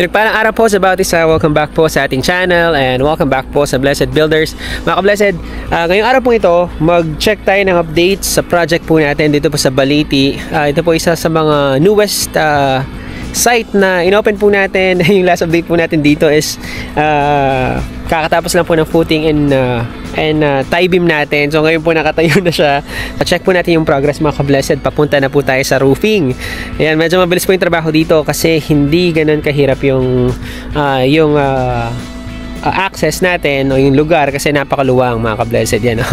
Pinagpalang araw po sa bawat isa. Welcome back po sa ating channel and welcome back po sa Blessed Builders. Mga ka-Blessed, ngayong araw po ito, mag-check tayo ng updates sa project po natin dito po sa Baliti. Ito po isa sa mga newest site na inopen po natin. Yung last update po natin dito is kakatapos lang po ng footing and tie beam natin. So ngayon po nakatayo na siya. Check po natin yung progress mga ka-Blessed. Papunta na po tayo sa roofing. Ayan, medyo mabilis po yung trabaho dito kasi hindi ganun kahirap yung access natin o yung lugar kasi napakaluwang mga ka-Blessed yan.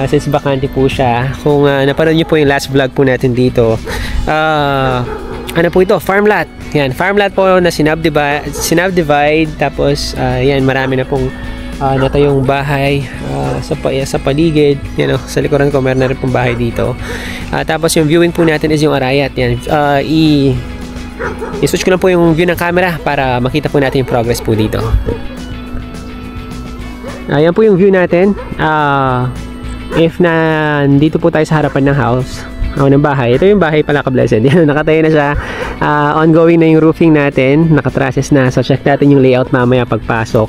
Since bakante po siya. Kung napanood nyo po yung last vlog po natin dito, ano po ito? Farm lot. Yan, farm lot po na sinabdivide. Tapos, yan, marami na pong natayong bahay sa paligid. Yan, sa likuran ko, meron na rin pong bahay dito. Tapos, yung viewing po natin is yung Arayat. Yan, i-switch ko lang po yung view ng camera para makita po natin yung progress po dito. Yan po yung view natin. If nandito po tayo sa harapan ng house, ng bahay. Ito yung bahay pala ka-Blessed. Yan, nakatayo na siya. Ongoing na yung roofing natin. Nakatraces na. So, check natin yung layout mamaya pagpasok.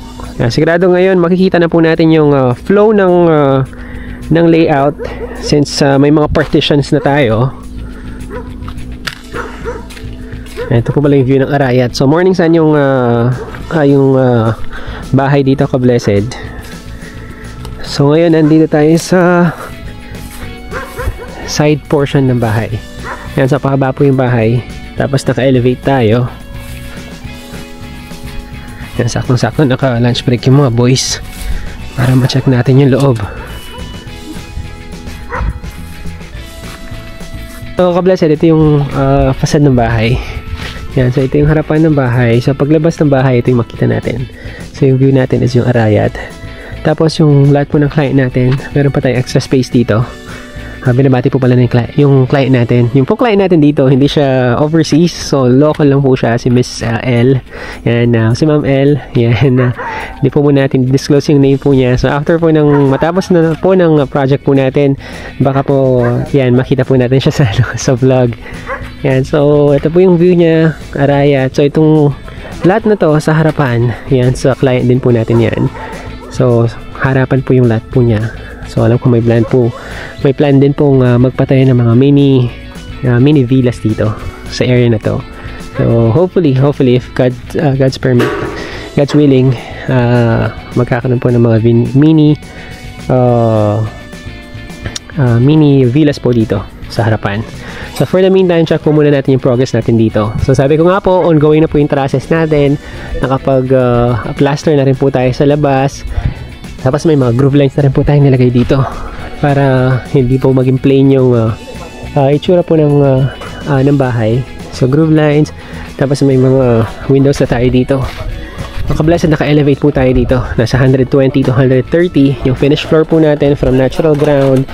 Sigurado ngayon, makikita na po natin yung flow ng layout since may mga partitions na tayo. Ito po pala yung view ng Arayat. So, morning sun yung bahay dito ka-Blessed. So, ngayon, nandito tayo sa side portion ng bahay. Yan, sa pakaba po yung bahay. Tapos naka-elevate tayo. Yan, saktong-sakto naka-lunch break yung mga boys para ma-check natin yung loob. So, ka-Blessed, ito yung facade ng bahay. Yan, so ito yung harapan ng bahay. So, paglabas ng bahay, ito yung makita natin. So, yung view natin is yung Arayat. Tapos, yung lot po ng client natin, meron pa tayong extra space dito. Binabati po pala ng yung client natin. Yung po client natin dito, hindi siya overseas. So, local lang po siya. Si Miss L. Yan, si Ma'am L. Yan, hindi po muna natin disclose yung name po niya. So, after po matapos na po ng project po natin, baka po, yan, makita po natin siya sa vlog. Yan, so, ito po yung view niya, Arayat. So, itong lot na to sa harapan, yan, sa client din po natin yan. So, harapan po yung lot po niya. So, alam ko may plan din pong magpatayo ng mga mini villas dito sa area na to. So, hopefully if God's permit, God's willing, magkakaroon po ng mga mini villas po dito sa harapan. So, for the meantime, check po muna natin yung progress natin dito. So, sabi ko nga po, ongoing na po yung trusses natin. Nakapag-plaster na rin po tayo sa labas. Tapos may mga groove lines na rin po tayong nilagay dito para hindi po maging plain yung itsura po ng bahay. So, groove lines. Tapos may mga windows na tayo dito. Mga-Blessed, naka-elevate po tayo dito. Nasa 120 to 130. Yung finished floor po natin from natural ground,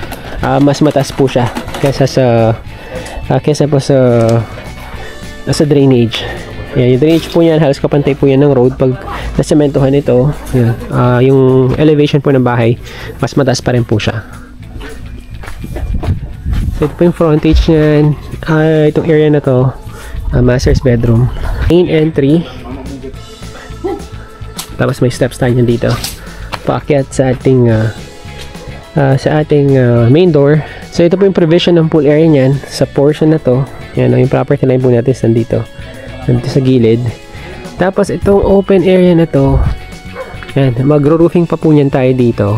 mas mataas po siya kesa po sa drainage. Yan, yung drainage po yan, halos kapantay po yan ng road. Pag nasementohan ito, yan, yung elevation po ng bahay, mas mataas pa rin po siya. So, ito po yung frontage niyan. Itong area na to, master's bedroom. Main entry. Tapos may steps tayo dito. Paakyat sa ating main door. So, ito po yung provision ng pool area niyan sa portion na to. Yan, yung property line po natin nandito sa gilid. Tapos itong open area na to, yan, magro-roofing pa po niyan tayo dito.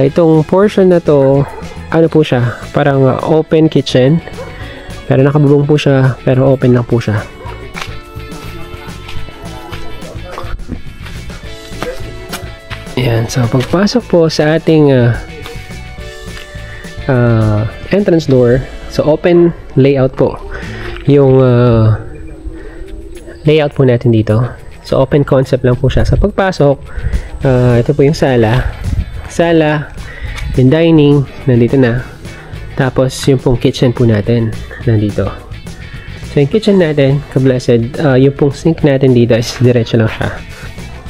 Itong portion na to, ano po siya, parang open kitchen, pero nakabubong po siya, pero open lang po siya. Yan, so pagpasok po sa ating entrance door, so open layout po yung layout po natin dito. So, open concept lang po siya. Sa pagpasok, ito po yung sala, yung dining, nandito na. Tapos, yung pong kitchen po natin, nandito. So, yung kitchen natin, ka-Blessed, yung pong sink natin dito is diretso lang siya.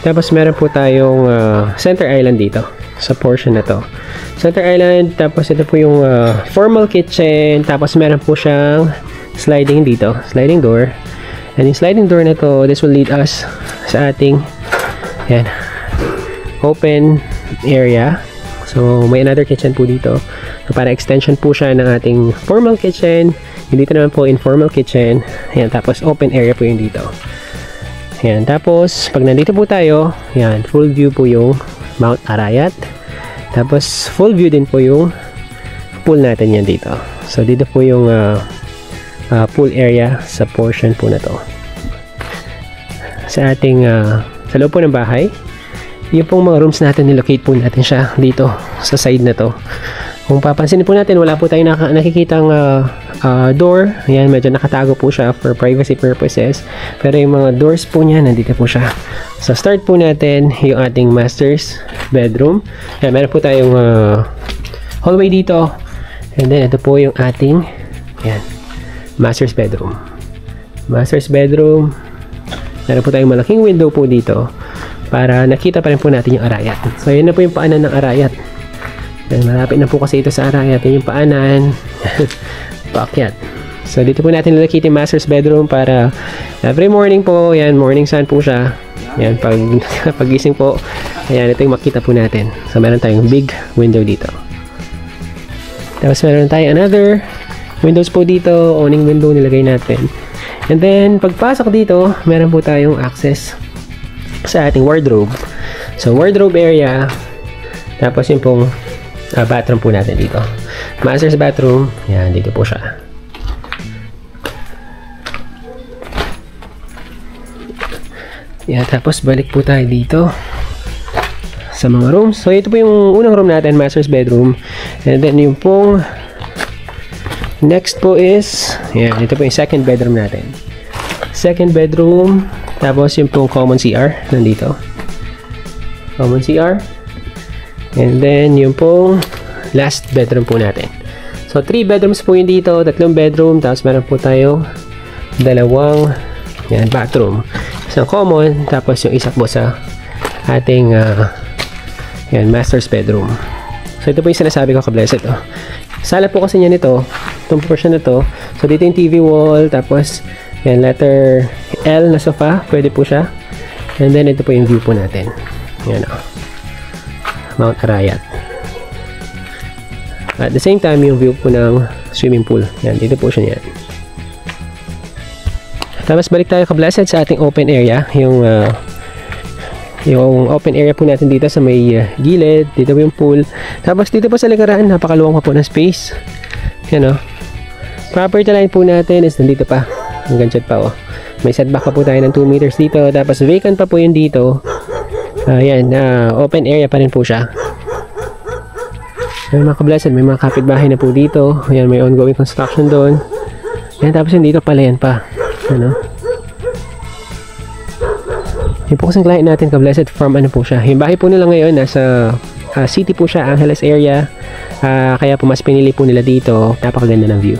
Tapos, meron po tayong center island dito, sa portion na to. Center island, tapos ito po yung formal kitchen, tapos meron po siyang sliding dito, sliding door. And yung sliding door na to, this will lead us sa ating yan, open area. So, may another kitchen po dito. So, para extension po siya ng ating formal kitchen. Yung dito naman po informal kitchen. Ayan, tapos open area po yung dito. Ayan, tapos pag nandito po tayo, ayan, full view po yung Mount Arayat. Tapos full view din po yung pool natin yan dito. So, dito po yung pool area sa portion po na to. Sa ating, sa loob po ng bahay, yung pong mga rooms natin, nilocate po natin siya dito sa side na to. Kung papansin po natin, wala po tayong nakikitang door. Ayan, medyo nakatago po siya for privacy purposes. Pero yung mga doors po niya, nandito po siya. So, start po natin yung ating master's bedroom. Ayan, meron po tayong hallway dito. And then, ito po yung ating ayan, master's bedroom. Master's bedroom. Meron po tayong malaking window po dito para nakita pa rin po natin yung arayat. So, yun na po yung paanan ng arayat. Yan, malapit na po kasi ito sa arayat. Yan yung paanan. Paakyat. So, dito po natin lalakit yung master's bedroom para every morning po, yan, morning sun po siya. Yan, pagising po, ayan, ito yung makita po natin. So, meron tayong big window dito. Tapos, meron tayong another windows po dito, awning window nilagay natin. And then, pagpasok dito, meron po tayong access sa ating wardrobe. So, wardrobe area. Tapos, yung pong bathroom po natin dito. Master's bathroom. Yan, dito po siya. Yan, tapos balik po tayo dito sa mga rooms. So, ito po yung unang room natin, master's bedroom. And then, yung pong next po is, yan, ito po yung second bedroom natin. Second bedroom. Tapos, yung pong common CR, nandito. Common CR. And then, yung pong last bedroom po natin. So, 3 bedrooms po yung dito, 3 bedroom, tapos meron po tayo 2 yan, bathroom. Isang common, tapos yung isa po sa ating yan, master's bedroom. So, ito po yung sinasabi ko ka-blessed. Oh. Sala po kasi niya nito, itong portion na to. So, dito yung TV wall, tapos yan, letter L na sofa, pwede po siya. And then, ito po yung view po natin. Yan o. Mount Arayat. At the same time, yung view po ng swimming pool. Yan, dito po siya yan. Tapos, balik tayo ka-blessed sa ating open area. Yung open area po natin dito sa may gilid. Dito po yung pool. Tapos, dito po sa likaran, napakaluwang pa po ng space. Yan o. Property line po natin is nandito pa. Hanggang dyan pa o. May setback pa po tayo ng 2 meters dito. Tapos vacant pa po yun dito. Ayan, open area pa rin po siya. Ayan, mga ka-blessed, may mga kapitbahay na po dito. Ayan, may ongoing construction doon. Ayan, tapos yun dito pala yan pa. Ano? Yung po kasing client natin, ka-blessed, from ano po siya. Yung bahay po nila ngayon, nasa city po siya, Angeles area. Kaya po mas pinili po nila dito. Napakaganda ng view.